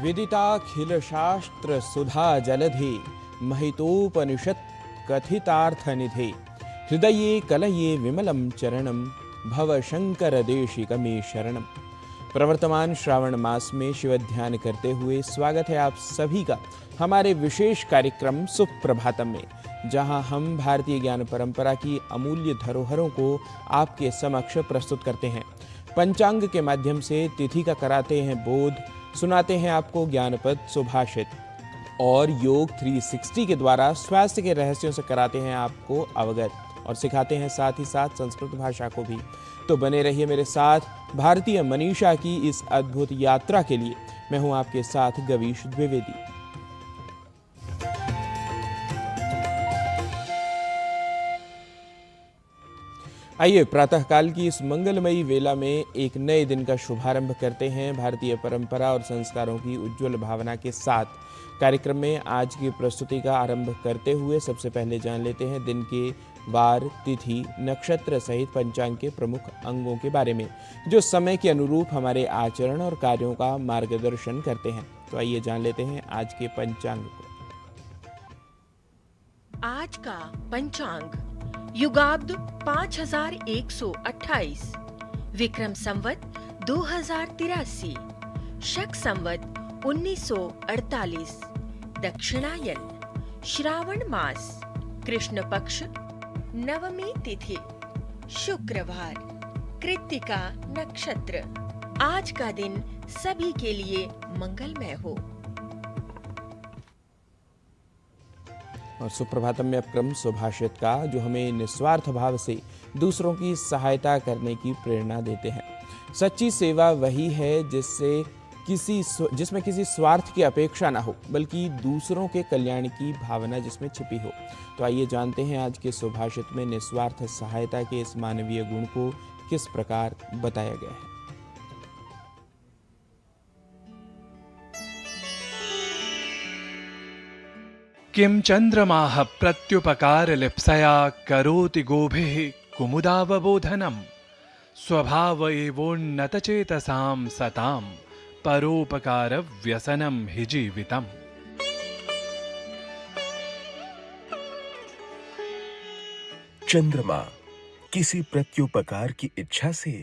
विदिताखिल शास्त्र सुधा जलधे महितोपनिषत् कथितार्थ निधे हृदये कलये विमलम चरणम भव शंकर देशिकमे शरणम। प्रवर्तमान श्रावण मास में शिव ध्यान करते हुए स्वागत है आप सभी का हमारे विशेष कार्यक्रम सुप्रभातम में, जहां हम भारतीय ज्ञान परंपरा की अमूल्य धरोहरों को आपके समक्ष प्रस्तुत करते हैं। पंचांग के माध्यम से तिथि का कराते हैं बोध, सुनाते हैं आपको ज्ञानपद सुभाषित और योग 360 के द्वारा स्वास्थ्य के रहस्यों से कराते हैं आपको अवगत और सिखाते हैं साथ ही साथ संस्कृत भाषा को भी। तो बने रहिए मेरे साथ भारतीय मनीषा की इस अद्भुत यात्रा के लिए। मैं हूं आपके साथ गवीश द्विवेदी। आइए प्रातःकाल की इस मंगलमयी वेला में एक नए दिन का शुभारंभ करते हैं भारतीय परंपरा और संस्कारों की उज्जवल भावना के साथ। कार्यक्रम में आज की प्रस्तुति का आरंभ करते हुए सबसे पहले जान लेते हैं दिन के वार, तिथि, नक्षत्र सहित पंचांग के प्रमुख अंगों के बारे में, जो समय के अनुरूप हमारे आचरण और कार्यों का मार्गदर्शन करते हैं। तो आइए जान लेते हैं आज के पंचांग को। आज का पंचांग युगाब्द 5128, विक्रम संवत 2083, शक संवत 1948, दक्षिणायन, श्रावण मास, कृष्ण पक्ष, नवमी तिथि, शुक्रवार, कृत्तिका नक्षत्र। आज का दिन सभी के लिए मंगलमय हो। और सुप्रभातम में अब क्रम सुभाषित का, जो हमें निस्वार्थ भाव से दूसरों की सहायता करने की प्रेरणा देते हैं। सच्ची सेवा वही है जिसमें किसी स्वार्थ की अपेक्षा ना हो, बल्कि दूसरों के कल्याण की भावना जिसमें छिपी हो। तो आइए जानते हैं आज के सुभाषित में निस्वार्थ सहायता के इस मानवीय गुण को किस प्रकार बताया गया है। किम चंद्रमाः प्रत्युपकार लिप्सया करोति गोभिः कुमुदावबोधनम् स्वभाव एवोन्नत चेतसां सतां परोपकार व्यसनम हि जीवितम्। चंद्रमा किसी प्रत्युपकार की इच्छा से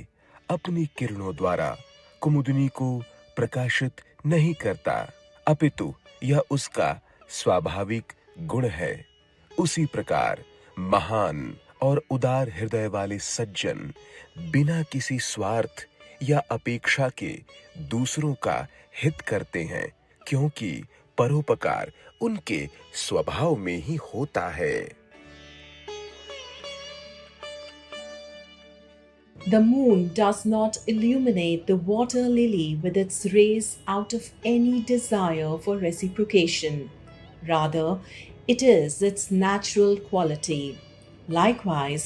अपनी किरणों द्वारा कुमुदनी को प्रकाशित नहीं करता, अपितु यह उसका स्वाभाविक गुण है। उसी प्रकार महान और उदार हृदय वाले सज्जन बिना किसी स्वार्थ या अपेक्षा के दूसरों का हित करते हैं, क्योंकि परोपकार उनके स्वभाव में ही होता है। The moon does not illuminate the water lily with its rays out of any desire for reciprocation. Rather, it is its natural quality. Likewise,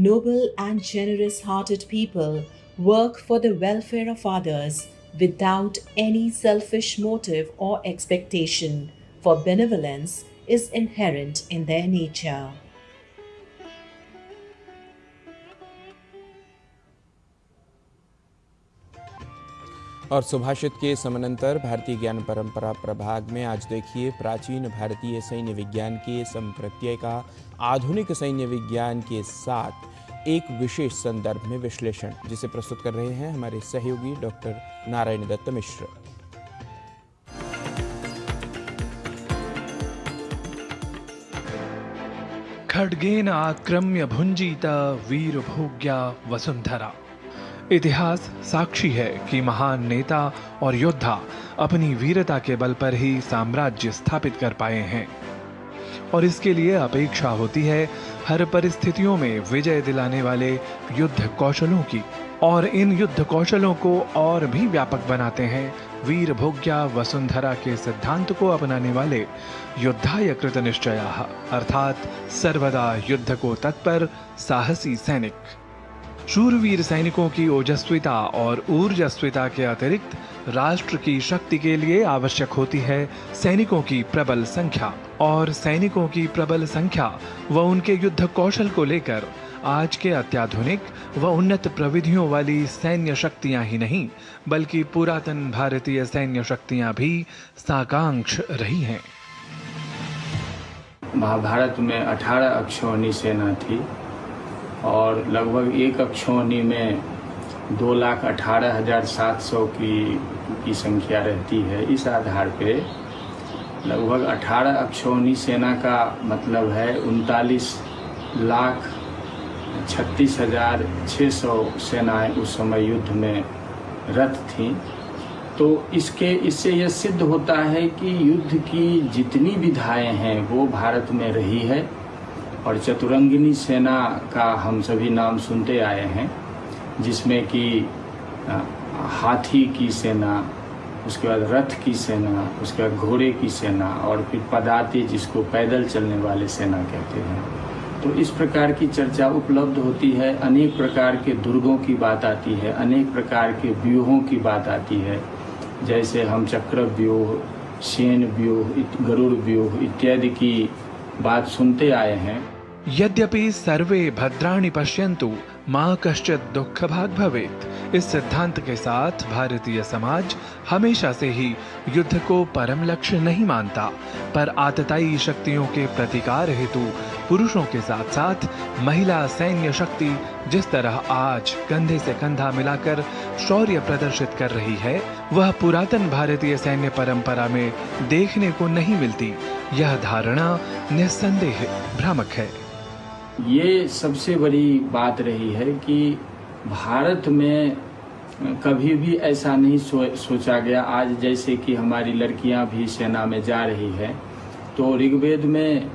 noble and generous-hearted people work for the welfare of others without any selfish motive or expectation, for benevolence is inherent in their nature. और सुभाषित के समानांतर भारतीय ज्ञान परंपरा प्रभाग में आज देखिए प्राचीन भारतीय सैन्य विज्ञान के संप्रत्यय का आधुनिक सैन्य विज्ञान के साथ एक विशेष संदर्भ में विश्लेषण, जिसे प्रस्तुत कर रहे हैं हमारे सहयोगी डॉक्टर नारायण दत्त मिश्र। खड्गेन आक्रम्य भुंजीत वीरभोग्या वसुंधरा। इतिहास साक्षी है कि महान नेता और योद्धा अपनी वीरता के बल पर ही साम्राज्य स्थापित कर पाए हैं, और इसके लिए अपेक्षा होती है हर परिस्थितियों में विजय दिलाने वाले युद्ध कौशलों की। और इन युद्ध कौशलों को और भी व्यापक बनाते हैं वीरभोग्या वसुंधरा के सिद्धांत को अपनाने वाले योद्धाय कृतनिश्चयाः, अर्थात सर्वदा युद्ध को तत्पर साहसी सैनिक। शूरवीर सैनिकों की ओजस्विता और ऊर्जस्विता के अतिरिक्त राष्ट्र की शक्ति के लिए आवश्यक होती है सैनिकों की प्रबल संख्या, और सैनिकों की प्रबल संख्या व उनके युद्ध कौशल को लेकर आज के अत्याधुनिक व उन्नत प्रविधियों वाली सैन्य शक्तियां ही नहीं, बल्कि पुरातन भारतीय सैन्य शक्तियां भी साकांक्ष रही हैं। महाभारत में 18 अक्षौहिणी सेना थी और लगभग एक अक्षौहिणी में 2,18,700 की संख्या रहती है। इस आधार पे लगभग 18 अक्षौहिणी सेना का मतलब है 39,36,600 सेनाएं उस समय युद्ध में रत थीं। तो इससे यह सिद्ध होता है कि युद्ध की जितनी विधाएं हैं वो भारत में रही है। और चतुरंगिनी सेना का हम सभी नाम सुनते आए हैं, जिसमें कि हाथी की सेना, उसके बाद रथ की सेना, उसके बाद घोड़े की सेना और फिर पदाति, जिसको पैदल चलने वाले सेना कहते हैं। तो इस प्रकार की चर्चा उपलब्ध होती है। अनेक प्रकार के दुर्गों की बात आती है, अनेक प्रकार के व्यूहों की बात आती है, जैसे हम चक्र व्यूह, शेन व्यूह, गरुड़ व्यूह इत्यादि की बात सुनते आए हैं। यद्यपि सर्वे भद्राणि पश्यन्तु मां कश्चित् दुःख भाग् भवेत्, इस सिद्धांत के साथ भारतीय समाज हमेशा से ही युद्ध को परम लक्ष्य नहीं मानता, पर आतताई शक्तियों के प्रतिकार हेतु पुरुषों के साथ साथ महिला सैन्य शक्ति जिस तरह आज कंधे से कंधा मिलाकर शौर्य प्रदर्शित कर रही है, वह पुरातन भारतीय सैन्य परंपरा में देखने को नहीं मिलती। यह धारणा निस्संदेह भ्रामक है। ये सबसे बड़ी बात रही है कि भारत में कभी भी ऐसा नहीं सोचा गया। आज जैसे कि हमारी लड़कियां भी सेना में जा रही है, तो ऋग्वेद में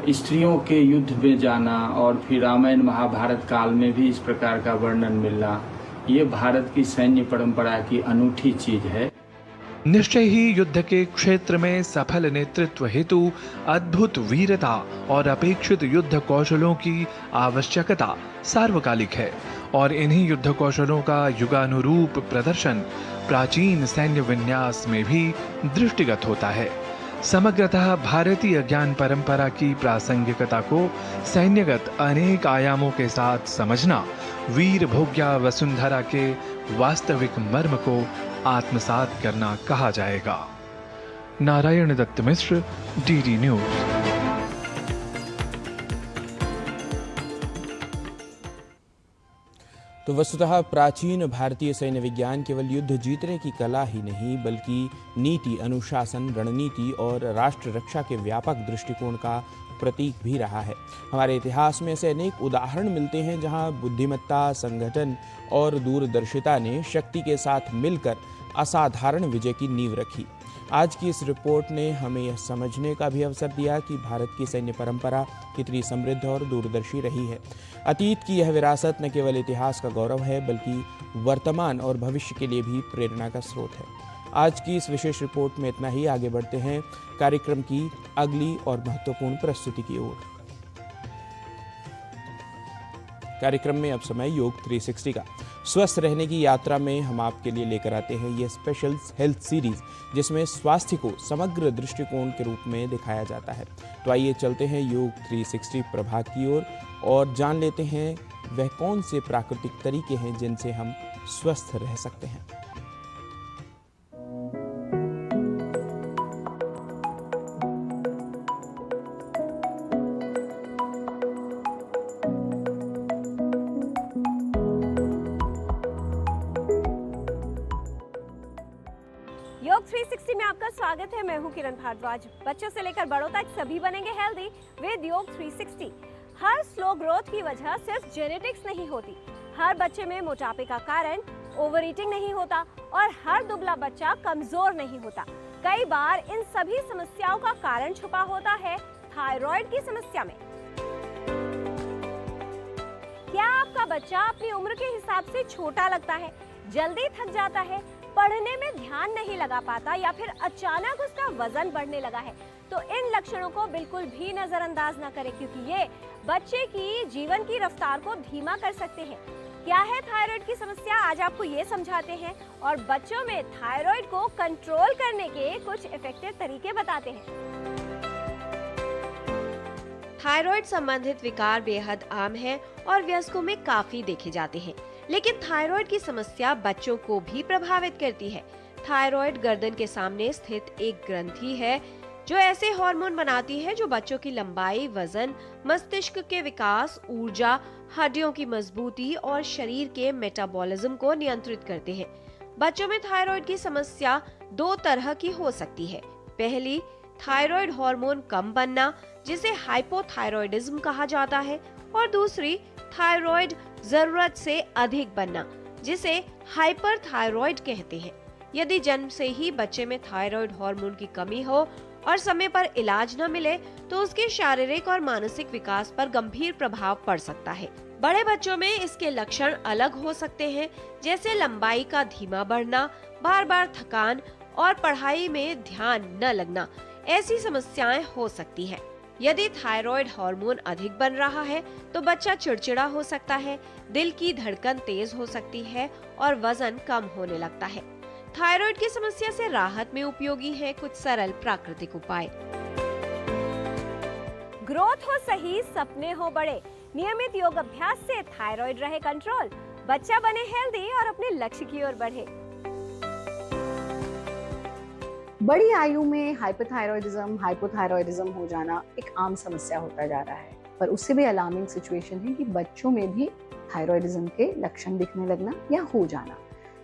स्त्रियों के युद्ध में जाना और फिर रामायण महाभारत काल में भी इस प्रकार का वर्णन मिलना, ये भारत की सैन्य परंपरा की अनूठी चीज है। निश्चय ही युद्ध के क्षेत्र में सफल नेतृत्व हेतु अद्भुत वीरता और अपेक्षित युद्ध कौशलों की आवश्यकता सार्वकालिक है, और इन्हीं युद्ध कौशलों का युगानुरूप प्रदर्शन प्राचीन सैन्य विन्यास में भी दृष्टिगत होता है। समग्रतः भारतीय ज्ञान परंपरा की प्रासंगिकता को सैन्यगत अनेक आयामों के साथ समझना वीर भोग्या वसुंधरा के वास्तविक मर्म को आत्मसात करना कहा जाएगा। नारायण दत्त मिश्र, डीडी न्यूज। तो वस्तुतः प्राचीन भारतीय सैन्य विज्ञान केवल युद्ध जीतने की कला ही नहीं, बल्कि नीति, अनुशासन, रणनीति और राष्ट्र रक्षा के व्यापक दृष्टिकोण का प्रतीक भी रहा है। हमारे इतिहास में ऐसे अनेक उदाहरण मिलते हैं जहां बुद्धिमत्ता, संगठन और दूरदर्शिता ने शक्ति के साथ मिलकर असाधारण विजय की नींव रखी। आज की इस रिपोर्ट ने हमें यह समझने का भी अवसर दिया कि भारत की सैन्य परंपरा कितनी समृद्ध और दूरदर्शी रही है। अतीत की यह विरासत न केवल इतिहास का गौरव है, बल्कि वर्तमान और भविष्य के लिए भी प्रेरणा का स्रोत है। आज की इस विशेष रिपोर्ट में इतना ही। आगे बढ़ते हैं कार्यक्रम की अगली और महत्वपूर्ण प्रस्तुति की ओर। कार्यक्रम में अब समय योग 360 का। स्वस्थ रहने की यात्रा में हम आपके लिए लेकर आते हैं ये स्पेशल हेल्थ सीरीज, जिसमें स्वास्थ्य को समग्र दृष्टिकोण के रूप में दिखाया जाता है। तो आइए चलते हैं योग 360 प्रभाग की ओर और जान लेते हैं वह कौन से प्राकृतिक तरीके हैं जिनसे हम स्वस्थ रह सकते हैं। योग 360 में आपका स्वागत है। मैं हूं किरण भारद्वाज। बच्चों से लेकर बड़ों तक सभी बनेंगे हेल्दी विद योग 360। हर स्लो ग्रोथ की वजह सिर्फ जेनेटिक्स नहीं होती। हर बच्चे में मोटापे का कारण ओवर ईटिंग नहीं होता और हर दुबला बच्चा कमजोर नहीं होता। कई बार इन सभी समस्याओं का कारण छुपा होता है थायराइड की समस्या में। क्या आपका बच्चा अपनी उम्र के हिसाब से छोटा लगता है, जल्दी थक जाता है, पढ़ने में ध्यान नहीं लगा पाता या फिर अचानक उसका वजन बढ़ने लगा है? तो इन लक्षणों को बिल्कुल भी नजरअंदाज ना करें, क्योंकि ये बच्चे की जीवन की रफ्तार को धीमा कर सकते हैं। क्या है थायराइड की समस्या, आज आपको ये समझाते हैं और बच्चों में थायराइड को कंट्रोल करने के कुछ इफेक्टिव तरीके बताते हैं। थायराइड संबंधित विकार बेहद आम है और वयस्कों में काफी देखे जाते हैं, लेकिन थायराइड की समस्या बच्चों को भी प्रभावित करती है। थायराइड गर्दन के सामने स्थित एक ग्रंथि है जो ऐसे हार्मोन बनाती है जो बच्चों की लंबाई, वजन, मस्तिष्क के विकास, ऊर्जा, हड्डियों की मजबूती और शरीर के मेटाबॉलिज्म को नियंत्रित करते हैं। बच्चों में थायराइड की समस्या दो तरह की हो सकती है। पहली, थायराइड हार्मोन कम बनना जिसे हाइपोथायराइडिज्म कहा जाता है, और दूसरी, थायराइड जरूरत से अधिक बनना जिसे हाइपरथायराइड कहते हैं। यदि जन्म से ही बच्चे में थायराइड हार्मोन की कमी हो और समय पर इलाज न मिले तो उसके शारीरिक और मानसिक विकास पर गंभीर प्रभाव पड़ सकता है। बड़े बच्चों में इसके लक्षण अलग हो सकते हैं, जैसे लंबाई का धीमा बढ़ना, बार बार थकान और पढ़ाई में ध्यान न लगना। ऐसी समस्याएं हो सकती है। यदि थायराइड हार्मोन अधिक बन रहा है तो बच्चा चिड़चिड़ा हो सकता है, दिल की धड़कन तेज हो सकती है और वजन कम होने लगता है। थायराइड की समस्या से राहत में उपयोगी है कुछ सरल प्राकृतिक उपाय। ग्रोथ हो सही, सपने हो बड़े। नियमित योग अभ्यास से थायराइड रहे कंट्रोल, बच्चा बने हेल्दी और अपने लक्ष्य की ओर बढ़े। बड़ी आयु में हाइपरथायरॉयडिज्म, हाइपोथायरॉयडिज्म हो जाना एक आम समस्या होता जा रहा है, पर उससे भी अलार्मिंग सिचुएशन है कि बच्चों में भी थायरॉयडिज्म के लक्षण दिखने लगना या हो जाना।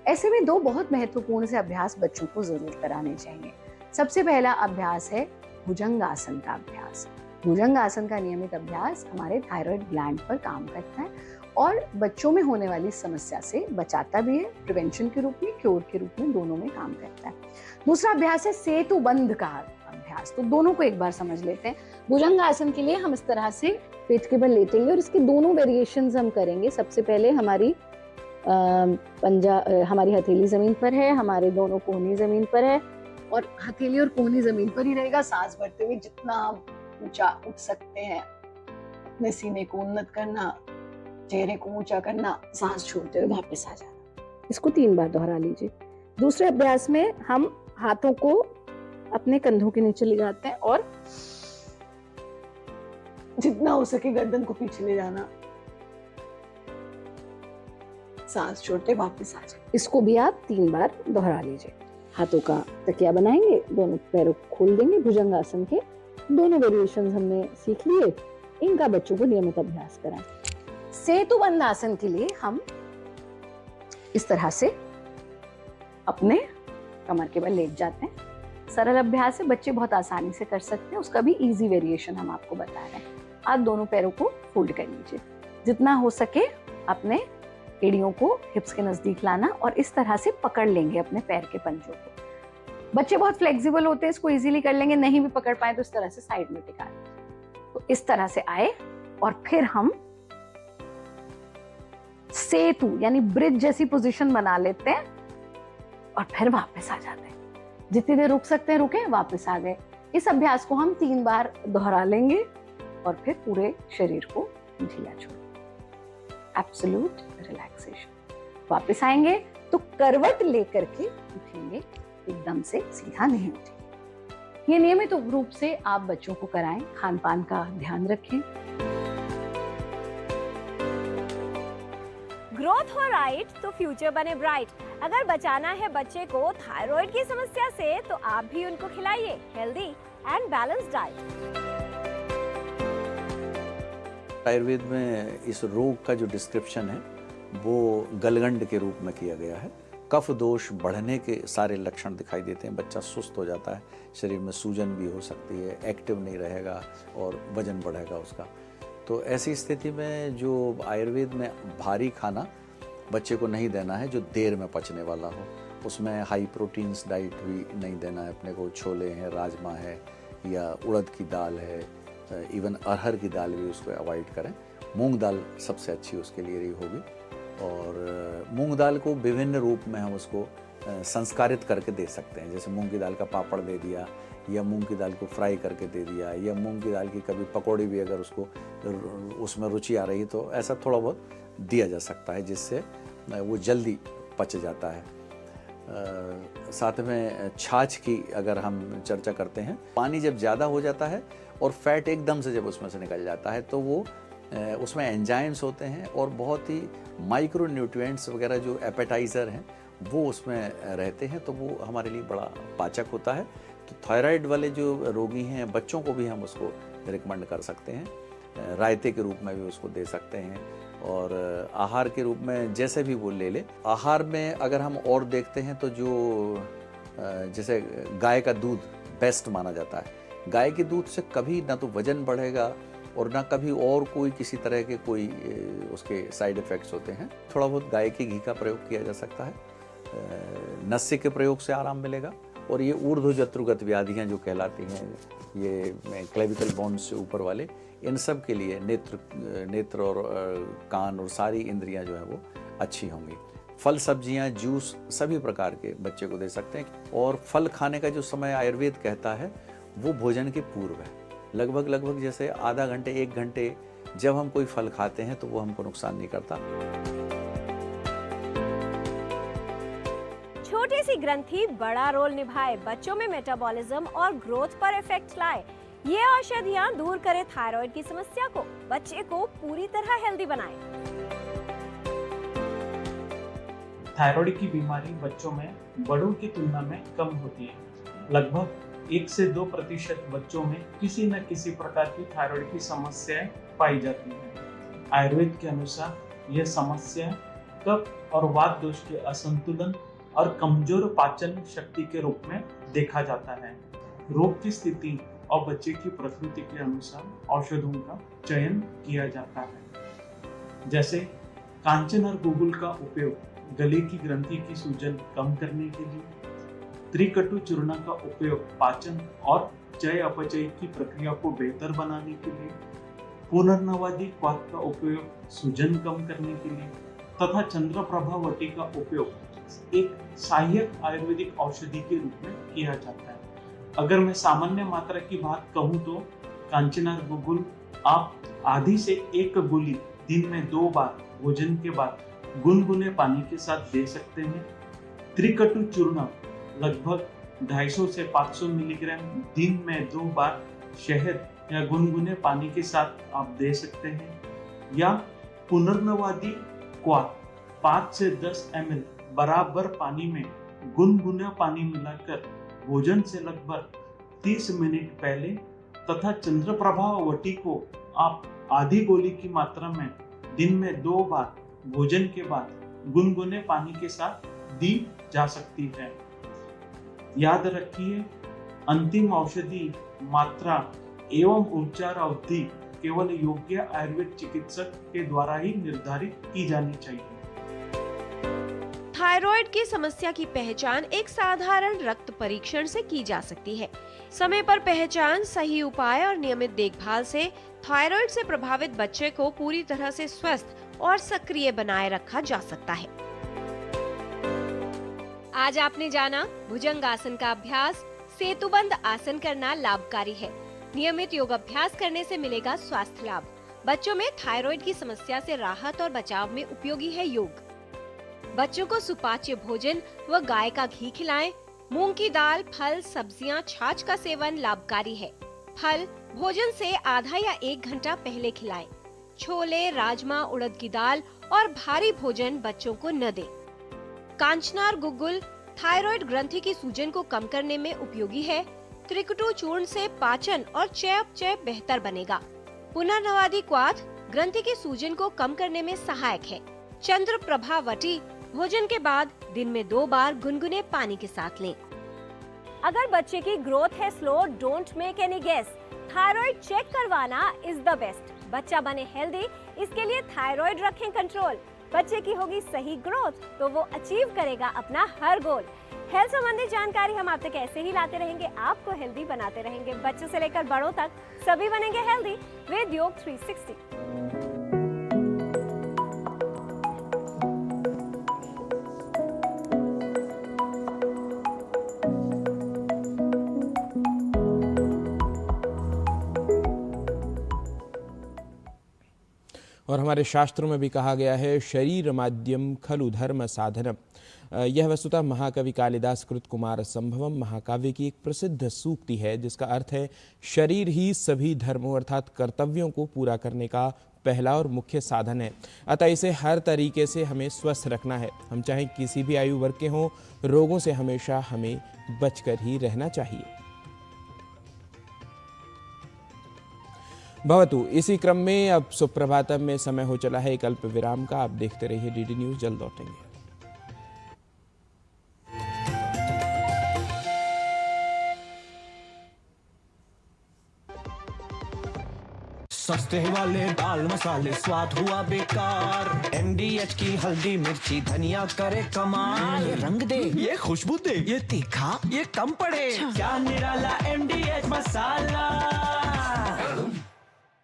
ऐसे में दो बहुत महत्वपूर्ण से अभ्यास बच्चों को जरूर कराने चाहिए। सबसे पहला अभ्यास है भुजंगासन का अभ्यास। भुजंगासन का नियमित अभ्यास हमारे थायराइड ग्लैंड पर काम करता है और बच्चों में होने वाली समस्या से बचाता भी है, प्रिवेंशन के रूप में, क्योर के रूप में, दोनों में काम करता है। दूसरा अभ्यास है सेतु बंध का अभ्यास। तो दोनों को एक बार समझ लेते हैं। भुजंगासन के लिए हम इस तरह से पेट के बल लेटेंगे और इसके दोनों वेरिएशंस हम करेंगे। सबसे पहले हमारी हमारी हथेली जमीन पर है, हमारे दोनों कोहनी जमीन पर है और हथेली और कोहनी जमीन पर ही रहेगा। सांस भरते हुए जितना ऊंचा उठ सकते हैं, अपने सीने को उन्नत करना, चेहरे को ऊंचा करना, सांस छोड़ते हुए वापस आ जाना। इसको 3 बार दोहरा लीजिए। दूसरे अभ्यास में हम हाथों को अपने कंधों के नीचे ले जाते हैं और जितना हो सके गर्दन को पीछे ले जाना, सांस छोड़ते वापस आ जाए। इसको भी आप 3 बार दोहरा लीजिए। हाथों का तकिया बनाएंगे, दोनों पैरों को खोल देंगे। भुजंगासन के दोनों वेरिएशंस हमने सीख लिए, इनका बच्चों को नियमित अभ्यास कराएं। सेतुबंध आसन के लिए हम इस तरह से अपने कमर के बल लेट जाते हैं। सरल अभ्यास है, बच्चे बहुत आसानी से कर सकते हैं। उसका भी इजी वेरिएशन हम आपको बता रहे हैं। आप दोनों पैरों को फोल्ड कर लीजिए, जितना हो सके अपने एड़ियों को हिप्स के नजदीक लाना और इस तरह से पकड़ लेंगे अपने पैर के पंजों को। बच्चे बहुत फ्लेक्सिबल होते हैं, इसको इजीली कर लेंगे। नहीं भी पकड़ पाए तो इस तरह से साइड में टिका लीजिए। तो इस तरह से आए और फिर हम सेतु यानी ब्रिज जैसी पोजीशन बना लेते हैं और फिर वापस आ जाते हैं। जितनी देर रुक सकते हैं रुके, वापस आ गए। इस अभ्यास को हम 3 बार दोहरा लेंगे और फिर पूरे शरीर को ढीला छोड़, एब्सोल्यूट रिलैक्सेशन। वापस आएंगे तो करवट लेकर के उठेंगे, एकदम से सीधा नहीं उठेंगे। ये नियमित रूप से आप बच्चों को कराएं। खान पान का ध्यान रखें। ग्रोथ हो राइट तो फ्यूचर बने ब्राइट। अगर बचाना है बच्चे को थायराइड की समस्या से तो आप भी उनको खिलाइए healthy and balanced diet. Ayurveda में इस रोग का जो डिस्क्रिप्शन है वो गलगंड के रूप में किया गया है। कफ दोष बढ़ने के सारे लक्षण दिखाई देते हैं। बच्चा सुस्त हो जाता है, शरीर में सूजन भी हो सकती है, एक्टिव नहीं रहेगा और वजन बढ़ेगा उसका। तो ऐसी स्थिति में जो आयुर्वेद में भारी खाना बच्चे को नहीं देना है जो देर में पचने वाला हो। उसमें हाई प्रोटीन्स डाइट भी नहीं देना है अपने को। छोले हैं, राजमा है या उड़द की दाल है, इवन अरहर की दाल भी उसको अवॉइड करें। मूंग दाल सबसे अच्छी उसके लिए रही होगी। और मूंग दाल को विभिन्न रूप में हम उसको संस्कारित करके दे सकते हैं। जैसे मूंग की दाल का पापड़ दे दिया या मूंग की दाल को फ्राई करके दे दिया या मूंग की दाल की कभी पकौड़ी भी अगर उसको उसमें रुचि आ रही तो ऐसा थोड़ा बहुत दिया जा सकता है, जिससे वो जल्दी पच जाता है। साथ में छाछ की अगर हम चर्चा करते हैं, पानी जब ज़्यादा हो जाता है और फैट एकदम से जब उसमें से निकल जाता है तो वो उसमें एंजाइम्स होते हैं और बहुत ही माइक्रो न्यूट्रिएंट्स वगैरह जो एपेटाइज़र हैं वो उसमें रहते हैं, तो वो हमारे लिए बड़ा पाचक होता है। तो थायराइड वाले जो रोगी हैं बच्चों को भी हम उसको रिकमेंड कर सकते हैं, रायते के रूप में भी उसको दे सकते हैं और आहार के रूप में जैसे भी वो ले ले। आहार में अगर हम और देखते हैं तो जो जैसे गाय का दूध बेस्ट माना जाता है। गाय के दूध से कभी ना तो वजन बढ़ेगा और ना कभी और कोई किसी तरह के कोई उसके साइड इफ़ेक्ट्स होते हैं। थोड़ा बहुत गाय के घी का प्रयोग किया जा सकता है, नस्य के प्रयोग से आराम मिलेगा। और ये ऊर्ध्वजत्रुगत व्याधियाँ जो कहलाती हैं, ये क्लेविकल बोन्स से ऊपर वाले, इन सब के लिए नेत्र और कान और सारी इंद्रियां जो है वो अच्छी होंगी। फल सब्जियां, जूस सभी प्रकार के बच्चे को दे सकते हैं। और फल खाने का जो समय आयुर्वेद कहता है वो भोजन के पूर्व है। लगभग जैसे आधा घंटे 1 घंटे जब हम कोई फल खाते हैं तो वो हमको नुकसान नहीं करता। छोटी सी ग्रंथि बड़ा रोल निभाए, बच्चों में मेटाबॉलिज्म और ग्रोथ पर इफेक्ट लाए। ये औषधियाँ दूर करे थायराइड की समस्या को, बच्चे को पूरी तरह हेल्दी बनाए। थायराइड की बीमारी बच्चों में बड़ों की तुलना में कम होती है। लगभग 1 से 2% बच्चों में किसी न किसी प्रकार की थायराइड की समस्याएं पाई जाती हैं। आयुर्वेद के अनुसार यह समस्या कफ और वात दोष के असंतुलन और कमजोर पाचन शक्ति के रूप में देखा जाता है। रोग की स्थिति और बच्चे की प्रकृति के अनुसार औषधों का चयन किया जाता है। जैसे कांचन और गुगुल का उपयोग गले की ग्रंथि की सूजन कम करने के लिए, त्रिकटु चूर्ण का उपयोग पाचन और चय अपचय की प्रक्रिया को बेहतर बनाने के लिए, पुनर्नवादी क्वाथ का उपयोग सूजन कम करने के लिए तथा चंद्रप्रभा वटी का उपयोग एक सहायक आयुर्वेदिक औषधि के रूप में किया जाता है। अगर मैं सामान्य मात्रा की बात कहूँ तो कांचना गुगुल आप आधी से 1 गोली दिन में 2 बार भोजन के बाद गुनगुने पानी के साथ दे सकते हैं। त्रिकटु चूर्ण लगभग 250 से 500 मिलीग्राम दिन में 2 बार शहद या गुनगुने पानी के साथ आप दे सकते हैं। या पुनर्नवादी क्वाथ 5 से 10 ml बराबर पानी में गुनगुना पानी मिलाकर भोजन से लगभग 30 मिनट पहले तथा चंद्रप्रभा वटी को आप आधी गोली की मात्रा में दिन में 2 बार भोजन के बाद गुनगुने पानी के साथ दी जा सकती है। याद रखिए, अंतिम औषधि मात्रा एवं उपचार अवधि केवल योग्य आयुर्वेद चिकित्सक के द्वारा ही निर्धारित की जानी चाहिए। थायराइड की समस्या की पहचान एक साधारण रक्त परीक्षण से की जा सकती है। समय पर पहचान, सही उपाय और नियमित देखभाल से थायराइड से प्रभावित बच्चे को पूरी तरह से स्वस्थ और सक्रिय बनाए रखा जा सकता है। आज आपने जाना भुजंगासन का अभ्यास सेतुबंध आसन करना लाभकारी है। नियमित योग अभ्यास करने से मिलेगा स्वास्थ्य लाभ। बच्चों में थायराइड की समस्या से राहत और बचाव में उपयोगी है योग। बच्चों को सुपाच्य भोजन व गाय का घी खिलाएं। मूंग की दाल, फल, सब्जियां, छाछ का सेवन लाभकारी है। फल भोजन से आधा या 1 घंटा पहले खिलाएं। छोले, राजमा, उड़द की दाल और भारी भोजन बच्चों को न दें। कांचनार गुगुल थायराइड ग्रंथि की सूजन को कम करने में उपयोगी है। त्रिकटु चूर्ण से पाचन और चयापचय बेहतर बनेगा। पुनर्नवादी क्वाथ ग्रंथि की सूजन को कम करने में सहायक है। चंद्रप्रभा वटी भोजन के बाद दिन में 2 बार गुनगुने पानी के साथ लें। अगर बच्चे की ग्रोथ है slow, don't make any guess. Thyroid check करवाना इज द बेस्ट। बच्चा बने हेल्दी, इसके लिए थायराइड रखें कंट्रोल। बच्चे की होगी सही ग्रोथ तो वो अचीव करेगा अपना हर गोल। हेल्थ संबंधी जानकारी हम आप तक ऐसे ही लाते रहेंगे, आपको हेल्दी बनाते रहेंगे। बच्चों से लेकर बड़ों तक सभी बनेंगे हेल्दी विद योग 360। और हमारे शास्त्रों में भी कहा गया है शरीर माध्यम खलु धर्म साधनम। यह वस्तुतः महाकवि कालिदास कृत कुमार संभवम महाकाव्य की एक प्रसिद्ध सूक्ति है, जिसका अर्थ है शरीर ही सभी धर्मों अर्थात कर्तव्यों को पूरा करने का पहला और मुख्य साधन है। अतः इसे हर तरीके से हमें स्वस्थ रखना है। हम चाहे किसी भी आयु वर्ग के हों, रोगों से हमेशा हमें बचकर ही रहना चाहिए। भवतु इसी क्रम में अब सुप्रभातम में समय हो चला है एक अल्प विराम का। आप देखते रहिए डीडी न्यूज, जल्द लौटेंगे। सस्ते वाले दाल मसाले स्वाद हुआ बेकार। MDH की हल्दी मिर्ची धनिया करे कमाल। ये रंग दे, ये खुशबू दे, ये तीखा, ये कम पड़े। क्या निराला MDH मसाला।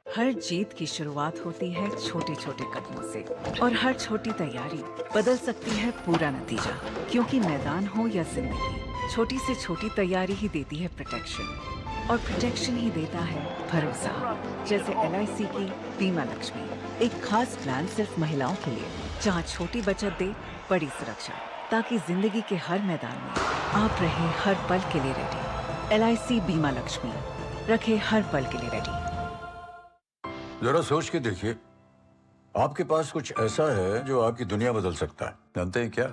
हर जीत की शुरुआत होती है छोटे छोटे कदमों से, और हर छोटी तैयारी बदल सकती है पूरा नतीजा। क्योंकि मैदान हो या जिंदगी, छोटी से छोटी तैयारी ही देती है प्रोटेक्शन, और प्रोटेक्शन ही देता है भरोसा। जैसे LIC की बीमा लक्ष्मी, एक खास प्लान सिर्फ महिलाओं के लिए, जहां छोटी बचत दे बड़ी सुरक्षा, ताकि जिंदगी के हर मैदान में आप रहे हर पल के लिए रेडी। LIC बीमा लक्ष्मी, रखे हर पल के लिए रेडी। जरा सोच के देखिए, आपके पास कुछ ऐसा है जो आपकी दुनिया बदल सकता है। जानते हैं क्या?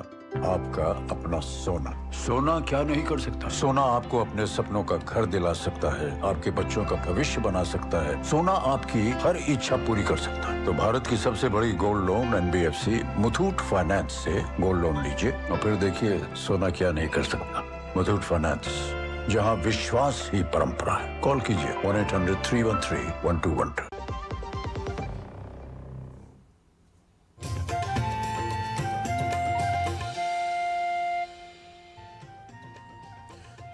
आपका अपना सोना। सोना क्या नहीं कर सकता? सोना आपको अपने सपनों का घर दिला सकता है, आपके बच्चों का भविष्य बना सकता है। सोना आपकी हर इच्छा पूरी कर सकता है। तो भारत की सबसे बड़ी gold loan NBFC Muthoot finance से गोल्ड लोन लीजिए और फिर देखिए सोना क्या नहीं कर सकता। मुथूट फाइनेंस, जहां विश्वास ही परंपरा है। कॉल कीजिए 1-800-313-1212।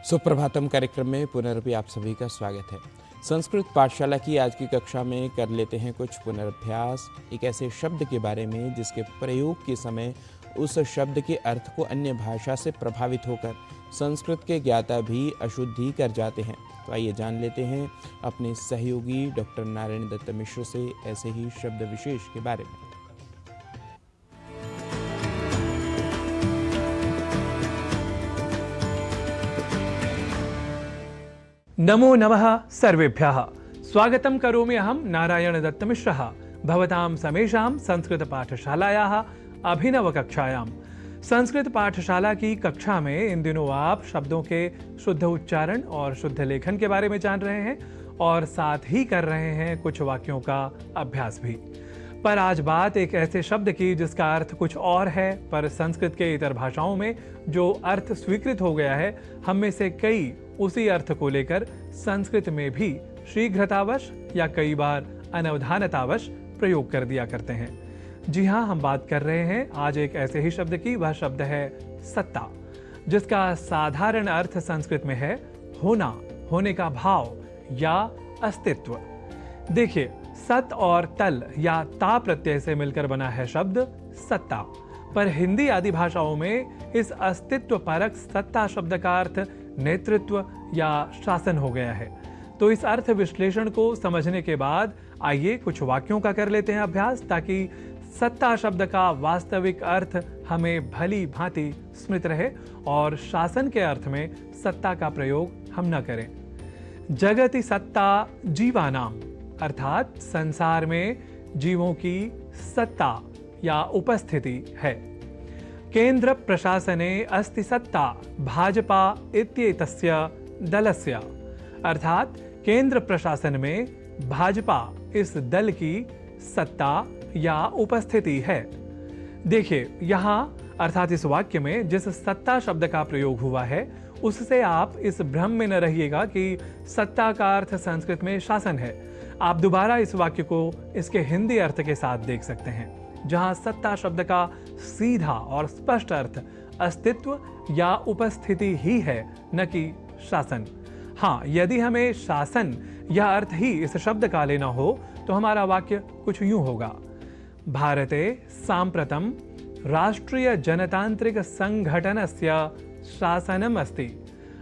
सुप्रभातम कार्यक्रम में पुनरपि आप सभी का स्वागत है। संस्कृत पाठशाला की आज की कक्षा में कर लेते हैं कुछ पुनर्भ्यास एक ऐसे शब्द के बारे में जिसके प्रयोग के समय उस शब्द के अर्थ को अन्य भाषा से प्रभावित होकर संस्कृत के ज्ञाता भी अशुद्धि कर जाते हैं। तो आइए जान लेते हैं अपने सहयोगी डॉक्टर नारायण दत्त मिश्र से ऐसे ही शब्द विशेष के बारे में। नमो नमः सर्वेभ्यः। स्वागतं करोमि अहं नारायण दत्तमिश्रः भवतां समेषां संस्कृत पाठशालायाः अभिनवकक्षायां। संस्कृत पाठशाला की कक्षा में इन दिनों आप शब्दों के शुद्ध उच्चारण और शुद्ध लेखन के बारे में जान रहे हैं और साथ ही कर रहे हैं कुछ वाक्यों का अभ्यास भी। पर आज बात एक ऐसे शब्द की जिसका अर्थ कुछ और है, पर संस्कृत के इतर भाषाओं में जो अर्थ स्वीकृत हो गया है, हम में से कई उसी अर्थ को लेकर संस्कृत में भी शीघ्रतावश या कई बार अनवधानतावश प्रयोग कर दिया करते हैं। जी हाँ, हम बात कर रहे हैं आज एक ऐसे ही शब्द की। वह शब्द है सत्ता, जिसका साधारण अर्थ संस्कृत में है होना, होने का भाव या अस्तित्व। देखिए, सत और तल या ता प्रत्यय से मिलकर बना है शब्द सत्ता, पर हिंदी आदि भाषाओं में इस अस्तित्व परक सत्ता शब्द का अर्थ नेतृत्व या शासन हो गया है। तो इस अर्थ विश्लेषण को समझने के बाद आइए कुछ वाक्यों का कर लेते हैं अभ्यास, ताकि सत्ता शब्द का वास्तविक अर्थ हमें भली भांति स्मृत रहे और शासन के अर्थ में सत्ता का प्रयोग हम न करें। जगति सत्ता जीवानाम, अर्थात संसार में जीवों की सत्ता या उपस्थिति है। केंद्र प्रशासने अस्ति सत्ता भाजपा इत्येतस्य दलस्य, अर्थात केंद्र प्रशासन में भाजपा इस दल की सत्ता या उपस्थिति है। देखिए, यहाँ अर्थात इस वाक्य में जिस सत्ता शब्द का प्रयोग हुआ है उससे आप इस भ्रम में न रहिएगा कि सत्ता का अर्थ संस्कृत में शासन है। आप दोबारा इस वाक्य को इसके हिंदी अर्थ के साथ देख सकते हैं, जहां सत्ता शब्द का सीधा और स्पष्ट अर्थ अस्तित्व या उपस्थिति ही है, न कि शासन। हाँ, यदि हमें शासन या अर्थ ही इस शब्द का लेना हो तो हमारा वाक्य कुछ यूं होगा। भारते साम्प्रतं राष्ट्रीय जनतांत्रिक संघटनस्य शासनम अस्ति,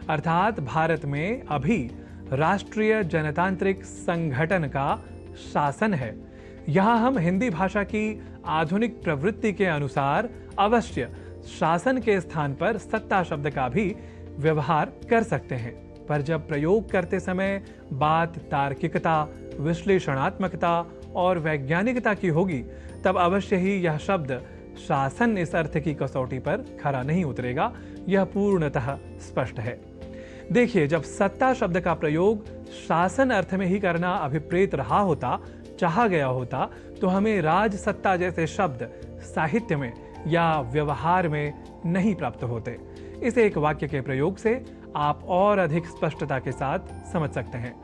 अर्थात भारत में अभी राष्ट्रीय जनतांत्रिक संगठन का शासन है। यहाँ हम हिंदी भाषा की आधुनिक प्रवृत्ति के अनुसार अवश्य शासन के स्थान पर सत्ता शब्द का भी व्यवहार कर सकते हैं, पर जब प्रयोग करते समय बात तार्किकता, विश्लेषणात्मकता और वैज्ञानिकता की होगी, तब अवश्य ही यह शब्द शासन इस अर्थ की कसौटी पर खरा नहीं उतरेगा। यह पूर्णतः स्पष्ट है। देखिए, जब सत्ता शब्द का प्रयोग शासन अर्थ में ही करना अभिप्रेत रहा होता, चाहा गया होता, तो हमें राज सत्ता जैसे शब्द साहित्य में या व्यवहार में नहीं प्राप्त होते। इस एक वाक्य के प्रयोग से आप और अधिक स्पष्टता के साथ समझ सकते हैं।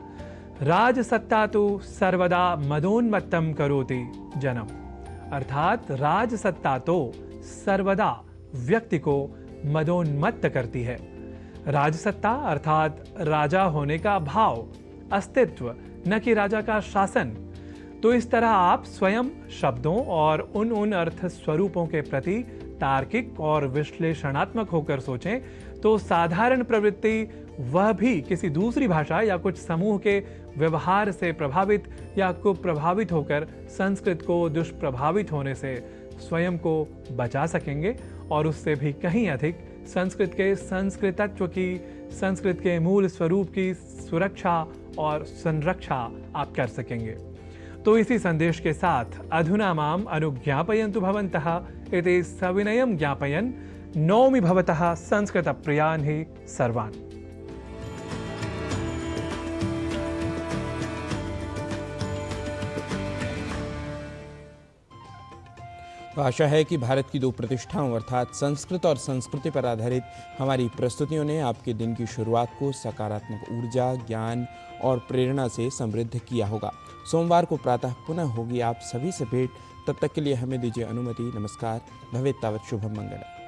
राज सत्ता तो सर्वदा मदोन्मत्तम करोति जनम, अर्थात राज सत्ता तो सर्वदा व्यक्ति को मदोन्मत्त करती है। राजसत्ता अर्थात राजा होने का भाव, अस्तित्व, न कि राजा का शासन। तो इस तरह आप स्वयं शब्दों और उन अर्थ स्वरूपों के प्रति तार्किक और विश्लेषणात्मक होकर सोचें तो साधारण प्रवृत्ति वह भी किसी दूसरी भाषा या कुछ समूह के व्यवहार से प्रभावित या कुप्रभावित होकर संस्कृत को दुष्प्रभावित होने से स्वयं को बचा सकेंगे और उससे भी कहीं अधिक संस्कृत के संस्कृतत्व की, संस्कृत के मूल स्वरूप की सुरक्षा और संरक्षा आप कर सकेंगे। तो इसी संदेश के साथ अधुना माम अनुज्ञापयन्तु भवन्तः इति सविनयं ज्ञापयन् नौमि भवतः संस्कृत प्रियान् हि सर्वान्। तो आशा है कि भारत की दो प्रतिष्ठाओं अर्थात संस्कृत और संस्कृति पर आधारित हमारी प्रस्तुतियों ने आपके दिन की शुरुआत को सकारात्मक ऊर्जा, ज्ञान और प्रेरणा से समृद्ध किया होगा। सोमवार को प्रातः पुनः होगी आप सभी से भेंट। तब तक के लिए हमें दीजिए अनुमति। नमस्कार। भवेत् तावत् शुभम मंगलम्।